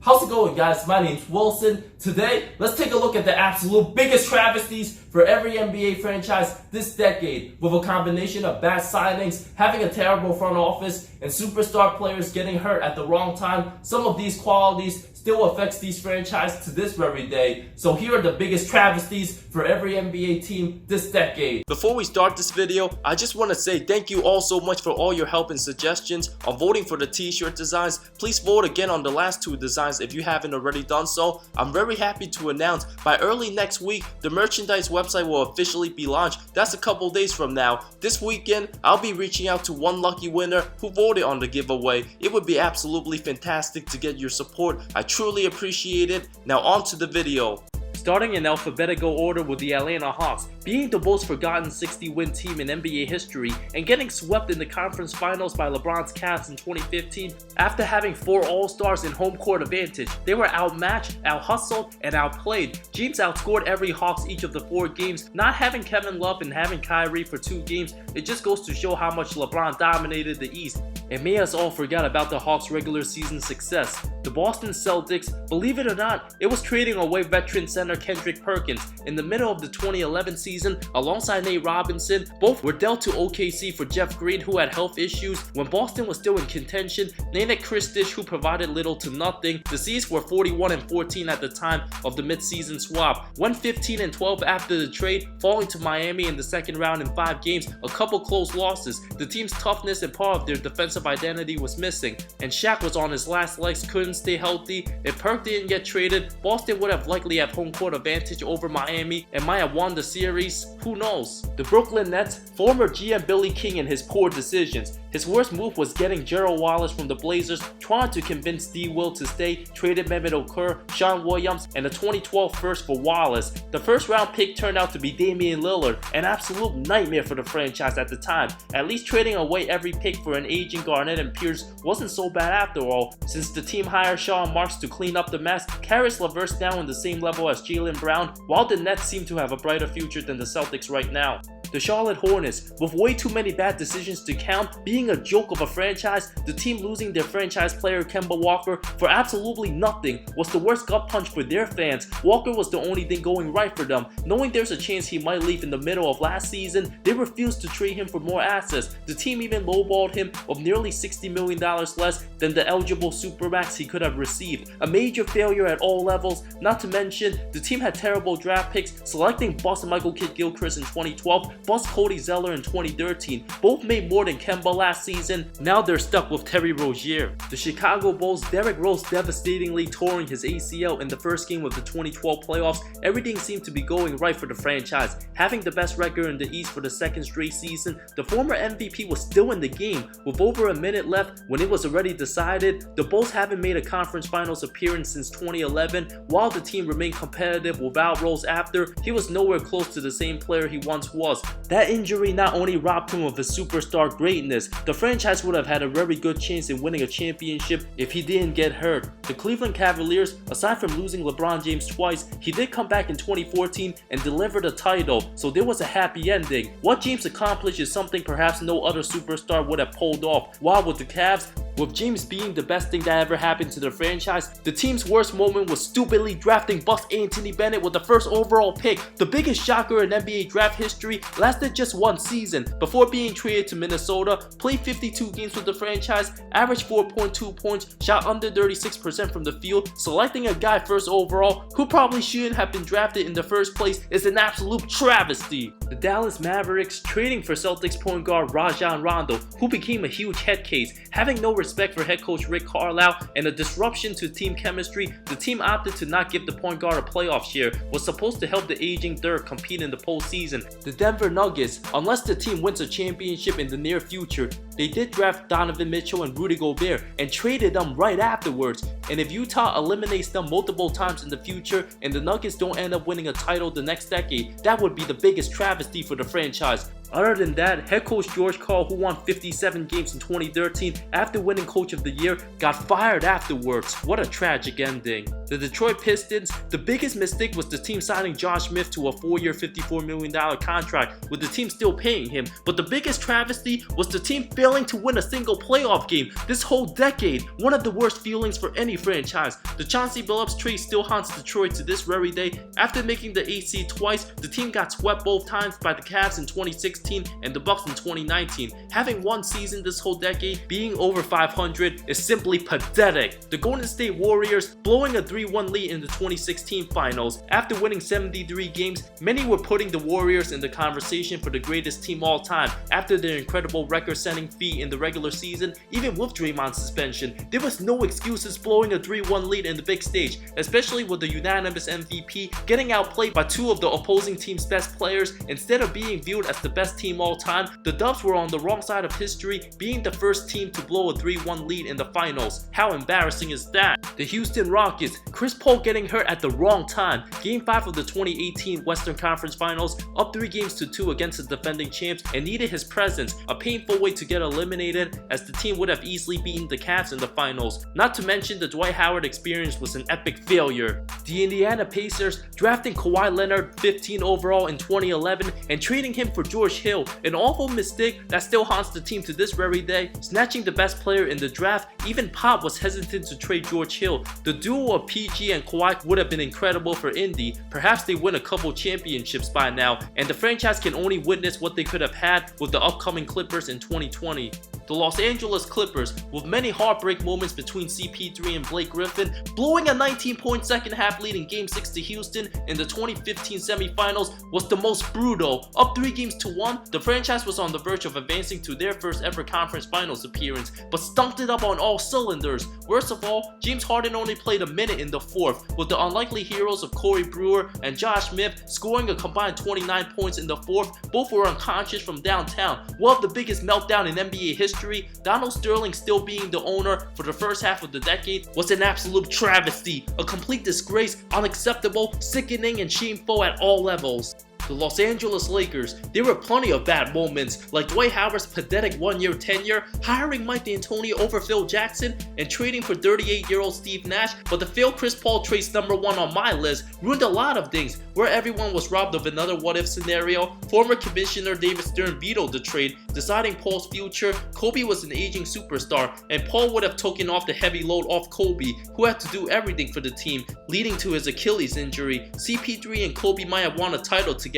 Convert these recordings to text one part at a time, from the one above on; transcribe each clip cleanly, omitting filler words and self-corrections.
How's it going, guys? My name's Wilson. Today, let's take a look at the absolute biggest travesties for every NBA franchise this decade, with a combination of bad signings, having a terrible front office, and superstar players getting hurt at the wrong time. Some of these qualities still affects these franchises to this very day. So here are the biggest travesties for every NBA team this decade. Before we start this video, I just want to say thank you all so much for all your help and suggestions on voting for the t-shirt designs. Please vote again on the last two designs if you haven't already done so. I'm very happy to announce by early next week, the merchandise website will officially be launched. That's a couple days from now. This weekend, I'll be reaching out to one lucky winner who voted on the giveaway. It would be absolutely fantastic to get your support. I truly appreciate it. Now on to the video. Starting in alphabetical order with the Atlanta Hawks, being the most forgotten 60-win team in NBA history and getting swept in the conference finals by LeBron's Cavs in 2015. After having 4 All-Stars in home court advantage, they were outmatched, out-hustled, and outplayed. James outscored every Hawks each of the 4 games. Not having Kevin Love and having Kyrie for 2 games, it just goes to show how much LeBron dominated the East. And may us all forget about the Hawks' regular season success. The Boston Celtics, believe it or not, it was trading away veteran center Kendrick Perkins in the middle of the 2011 season alongside Nate Robinson. Both were dealt to OKC for Jeff Green, who had health issues. When Boston was still in contention, named Christish, who provided little to nothing. The C's were 41-14 at the time of the mid-season swap. Went 15-12 after the trade, falling to Miami in the second round in 5 games, a couple close losses. The team's toughness and part of their defensive identity was missing, and Shaq was on his last legs, couldn't stay healthy. If Perk didn't get traded, Boston would have likely have home court advantage over Miami and might have won the series. Who knows? The Brooklyn Nets, former GM Billy King and his poor decisions. His worst move was getting Gerald Wallace from the Blazers, trying to convince D. Will to stay, traded Mehmet Okur, Sean Williams, and a 2012 first for Wallace. The first round pick turned out to be Damian Lillard, an absolute nightmare for the franchise at the time. At least trading away every pick for an aging Garnett and Pierce wasn't so bad after all, since the team hired Sean Marks to clean up the mess. Caris LeVert's now on the same level as Jaylen Brown, while the Nets seem to have a brighter future than the Celtics right now. The Charlotte Hornets, with way too many bad decisions to count, being a joke of a franchise, the team losing their franchise player Kemba Walker for absolutely nothing was the worst gut punch for their fans. Walker was the only thing going right for them. Knowing there's a chance he might leave in the middle of last season, they refused to trade him for more assets. The team even lowballed him of nearly $60 million less than the eligible supermax he could have received. A major failure at all levels. Not to mention, the team had terrible draft picks, selecting bust Michael Kidd-Gilchrist in 2012, bust Cody Zeller in 2013. Both made more than Kemba last season. Now they're stuck with Terry Rozier. The Chicago Bulls, Derrick Rose devastatingly touring his ACL in the first game of the 2012 playoffs. Everything seemed to be going right for the franchise. Having the best record in the East for the second straight season, the former MVP was still in the game. With over a minute left when it was already decided, the Bulls haven't made a conference finals appearance since 2011. While the team remained competitive without Rose after, he was nowhere close to the same player he once was. That injury not only robbed him of his superstar greatness, the franchise would have had a very good chance in winning a championship if he didn't get hurt. The Cleveland Cavaliers, aside from losing LeBron James twice, he did come back in 2014 and delivered a title, so there was a happy ending. What James accomplished is something perhaps no other superstar would have pulled off. While with the Cavs, with James being the best thing that ever happened to the franchise, the team's worst moment was stupidly drafting bust Anthony Bennett with the first overall pick. The biggest shocker in NBA draft history, lasted just 1 season before being traded to Minnesota, played 52 games with the franchise, averaged 4.2 points, shot under 36% from the field. Selecting a guy first overall who probably shouldn't have been drafted in the first place is an absolute travesty. The Dallas Mavericks trading for Celtics point guard Rajon Rondo, who became a huge head case. Having no respect for head coach Rick Carlisle and a disruption to team chemistry, the team opted to not give the point guard a playoff share. Was supposed to help the aging Dirk compete in the postseason. The Denver Nuggets, unless the team wins a championship in the near future, they did draft Donovan Mitchell and Rudy Gobert and traded them right afterwards. And if Utah eliminates them multiple times in the future and the Nuggets don't end up winning a title the next decade, that would be the biggest travesty for the franchise. Other than that, head coach George Karl, who won 57 games in 2013 after winning Coach of the Year, got fired afterwards. What a tragic ending. The Detroit Pistons, the biggest mistake was the team signing Josh Smith to a 4-year $54 million contract, with the team still paying him. But the biggest travesty was the team failing to win a single playoff game this whole decade. One of the worst feelings for any franchise. The Chauncey Billups trade still haunts Detroit to this very day. After making the 8th seed twice, the team got swept both times by the Cavs in 2016 and the Bucks in 2019. Having one season this whole decade, being over 500, is simply pathetic. The Golden State Warriors blowing a 3-1 lead in the 2016 finals. After winning 73 games, many were putting the Warriors in the conversation for the greatest team all time. After their incredible record-setting feat in the regular season, even with Draymond's suspension, there was no excuses blowing a 3-1 lead in the big stage, especially with the unanimous MVP getting outplayed by two of the opposing team's best players. Instead of being viewed as the best team all time, the Dubs were on the wrong side of history, being the first team to blow a 3-1 lead in the finals. How embarrassing is that? The Houston Rockets, Chris Paul getting hurt at the wrong time. Game 5 of the 2018 Western Conference Finals, up 3-2 against the defending champs, and needed his presence, a painful way to get eliminated, as the team would have easily beaten the Cavs in the finals. Not to mention the Dwight Howard experience was an epic failure. The Indiana Pacers drafting Kawhi Leonard 15 overall in 2011 and trading him for George Hill, an awful mistake that still haunts the team to this very day. Snatching the best player in the draft, even Pop was hesitant to trade George Hill. The duo of PG and Kawhi would have been incredible for Indy. Perhaps they win a couple championships by now, and the franchise can only witness what they could have had with the upcoming Clippers in 2020. The Los Angeles Clippers, with many heartbreak moments between CP3 and Blake Griffin, blowing a 19-point second-half lead in Game 6 to Houston in the 2015 semifinals, was the most brutal. Up 3-1, the franchise was on the verge of advancing to their first ever conference finals appearance, but stumped it up on all cylinders. Worst of all, James Harden only played a minute in the fourth, with the unlikely heroes of Corey Brewer and Josh Smith scoring a combined 29 points in the fourth. Both were unconscious from downtown. Well, the biggest meltdown in NBA history, Donald Sterling still being the owner for the first half of the decade, was an absolute travesty, a complete disgrace, unacceptable, sickening, and shameful at all levels. The Los Angeles Lakers, there were plenty of bad moments, like Dwight Howard's pathetic 1-year tenure, hiring Mike D'Antoni over Phil Jackson, and trading for 38-year-old Steve Nash. But the failed Chris Paul trade's #1 on my list ruined a lot of things, where everyone was robbed of another what-if scenario. Former Commissioner David Stern vetoed the trade, deciding Paul's future. Kobe was an aging superstar, and Paul would have taken off the heavy load off Kobe, who had to do everything for the team, leading to his Achilles injury. CP3 and Kobe might have won a title together,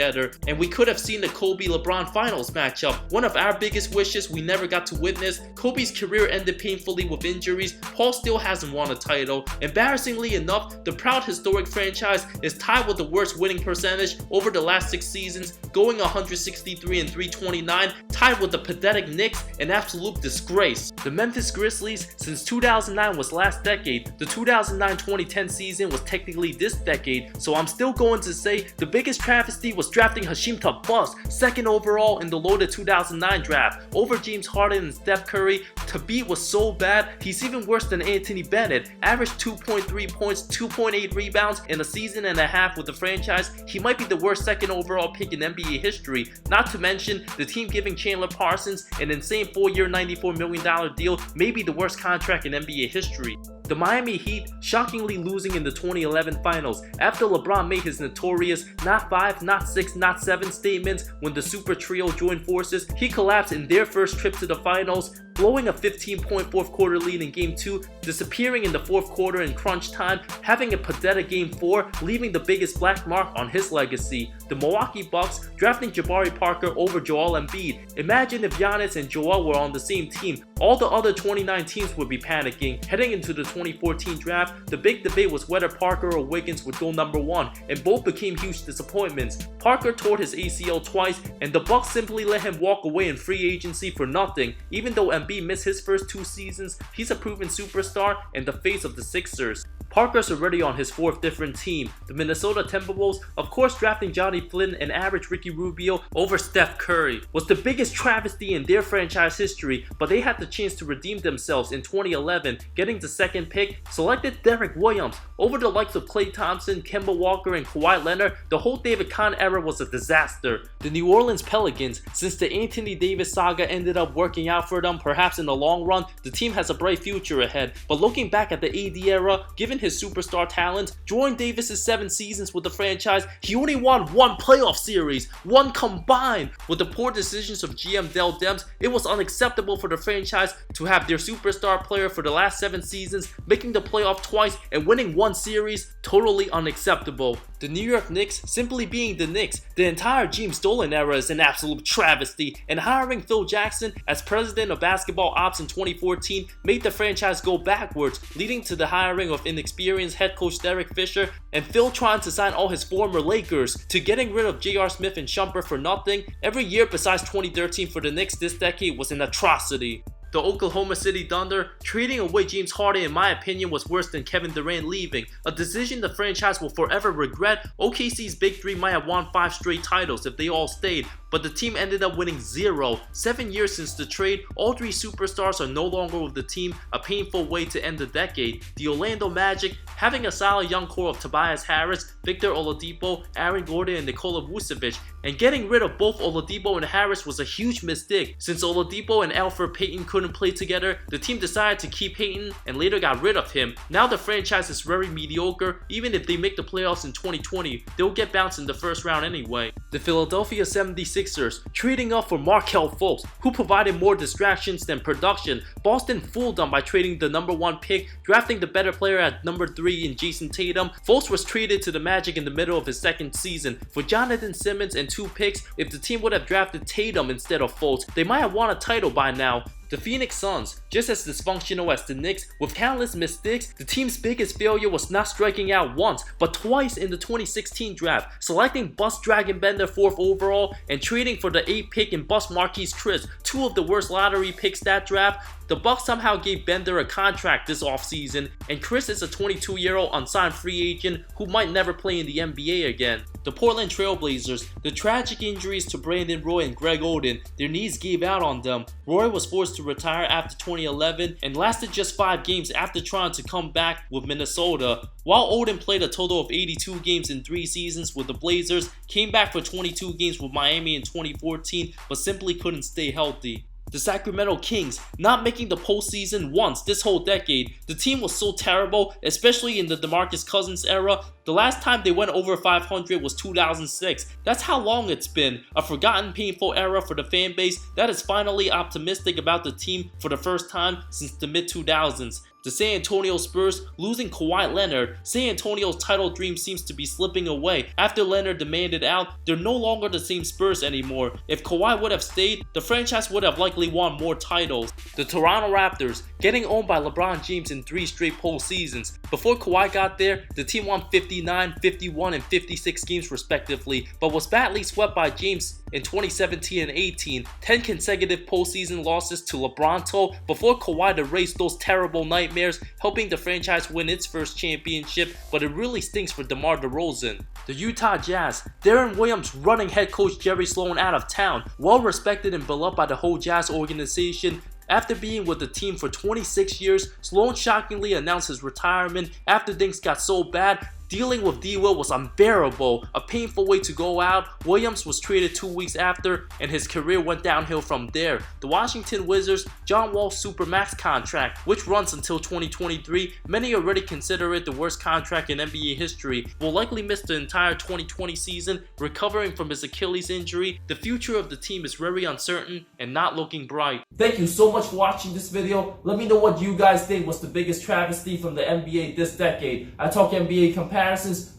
and we could have seen the Kobe-LeBron finals matchup. One of our biggest wishes we never got to witness. Kobe's career ended painfully with injuries. Paul still hasn't won a title. Embarrassingly enough, the proud historic franchise is tied with the worst winning percentage over the last 6 seasons, going 163 and 329, tied with the pathetic Knicks, an absolute disgrace. The Memphis Grizzlies, since 2009 was last decade, the 2009-2010 season was technically this decade, so I'm still going to say the biggest travesty was drafting Hasheem Thabeet 2nd overall in the loaded 2009 draft over James Harden and Steph Curry. Thabeet was so bad, he's even worse than Anthony Bennett. Averaged 2.3 points, 2.8 rebounds in a season and a half with the franchise. He might be the worst 2nd overall pick in NBA history. Not to mention, the team giving Chandler Parsons an insane 4-year $94 million deal, maybe the worst contract in NBA history. The Miami Heat shockingly losing in the 2011 finals after LeBron made his notorious not 5, not 6, not 7 statements when the Super Trio joined forces. He collapsed in their first trip to the finals, blowing a 15-point fourth quarter lead in Game 2, disappearing in the fourth quarter in crunch time, having a pathetic Game 4, leaving the biggest black mark on his legacy. The Milwaukee Bucks drafting Jabari Parker over Joel Embiid. Imagine if Giannis and Joel were on the same team. All the other 29 teams would be panicking. Heading into the 2014 draft, the big debate was whether Parker or Wiggins would go #1, and both became huge disappointments. Parker tore his ACL twice, and the Bucks simply let him walk away in free agency for nothing. Even though Embiid missed his first 2 seasons, he's a proven superstar and the face of the Sixers. Parker's already on his 4th different team. The Minnesota Timberwolves, of course, drafting Johnny Flynn and average Ricky Rubio over Steph Curry, was the biggest travesty in their franchise history, but they had the chance to redeem themselves in 2011, getting the 2nd pick, selected Derek Williams over the likes of Klay Thompson, Kemba Walker, and Kawhi Leonard. The whole David Kahn era was a disaster. The New Orleans Pelicans, since the Anthony Davis saga ended up working out for them, perhaps in the long run, the team has a bright future ahead, but looking back at the AD era, given his his superstar talent. Jordan Davis' 7 seasons with the franchise, he only won 1 playoff series, 1 combined. With the poor decisions of GM Dell Demps, it was unacceptable for the franchise to have their superstar player for the last 7 seasons making the playoff twice and winning 1 series. Totally unacceptable. The New York Knicks simply being the Knicks. The entire James Dolan era is an absolute travesty, and hiring Phil Jackson as president of basketball ops in 2014 made the franchise go backwards, leading to the hiring of inexperienced head coach Derek Fisher, and Phil trying to sign all his former Lakers, to getting rid of J.R. Smith and Shumpert for nothing. Every year besides 2013 for the Knicks this decade was an atrocity. The Oklahoma City Thunder trading away James Harden, in my opinion, was worse than Kevin Durant leaving, a decision the franchise will forever regret. OKC's Big Three might have won 5 straight titles if they all stayed, but the team ended up winning 0. 7 years since the trade, all 3 superstars are no longer with the team, a painful way to end the decade. The Orlando Magic, having a solid young core of Tobias Harris, Victor Oladipo, Aaron Gordon, and Nikola Vucevic, and getting rid of both Oladipo and Harris was a huge mistake. Since Oladipo and Elfrid Payton couldn't play together, the team decided to keep Payton and later got rid of him. Now the franchise is very mediocre. Even if they make the playoffs in 2020, they'll get bounced in the first round anyway. The Philadelphia 76ers trading up for Markelle Fultz, who provided more distractions than production. Boston fooled them by trading the #1 pick, drafting the better player at #3 in Jason Tatum. Fultz was traded to the Magic in the middle of his 2nd season for Jonathan Simmons and 2 picks. If the team would have drafted Tatum instead of Fultz, they might have won a title by now. The Phoenix Suns, just as dysfunctional as the Knicks, with countless mistakes, the team's biggest failure was not striking out once, but twice in the 2016 draft, selecting bust Dragon Bender 4th overall and trading for the 8th pick in bust Marquise Chris, 2 of the worst lottery picks that draft. The Bucks somehow gave Bender a contract this offseason, and Chris is a 22-year-old unsigned free agent who might never play in the NBA again. The Portland Trailblazers, the tragic injuries to Brandon Roy and Greg Oden, their knees gave out on them. Roy was forced to retire after 2011 and lasted just 5 games after trying to come back with Minnesota, while Oden played a total of 82 games in 3 seasons with the Blazers, came back for 22 games with Miami in 2014, but simply couldn't stay healthy. The Sacramento Kings, not making the postseason once this whole decade. The team was so terrible, especially in the DeMarcus Cousins era. The last time they went over 500 was 2006. That's how long it's been. A forgotten painful era for the fan base that is finally optimistic about the team for the first time since the mid-2000s. The San Antonio Spurs losing Kawhi Leonard. San Antonio's title dream seems to be slipping away. After Leonard demanded out, they're no longer the same Spurs anymore. If Kawhi would have stayed, the franchise would have likely won more titles. The Toronto Raptors, getting owned by LeBron James in 3 straight postseasons. Before Kawhi got there, the team won 59, 51, and 56 games respectively, but was badly swept by James in 2017 and 18. 10 consecutive postseason losses to LeBronto before Kawhi erased those terrible nightmares, helping the franchise win its first championship, but it really stinks for DeMar DeRozan. The Utah Jazz, Darren Williams running head coach Jerry Sloan out of town, well respected and beloved by the whole Jazz organization. After being with the team for 26 years, Sloan shockingly announced his retirement after things got so bad. Dealing with D-Will was unbearable, a painful way to go out. Williams was traded 2 weeks after, and his career went downhill from there. The Washington Wizards, John Wall's Supermax contract, which runs until 2023, many already consider it the worst contract in NBA history, will likely miss the entire 2020 season, recovering from his Achilles injury. The future of the team is very uncertain and not looking bright. Thank you so much for watching this video. Let me know what you guys think was the biggest travesty from the NBA this decade. I talk NBA comparisons,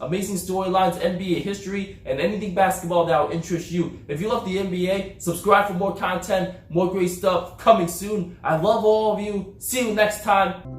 amazing storylines, NBA history, and anything basketball that will interest you. If you love the NBA, subscribe for more content, more great stuff coming soon. I love all of you. See you next time.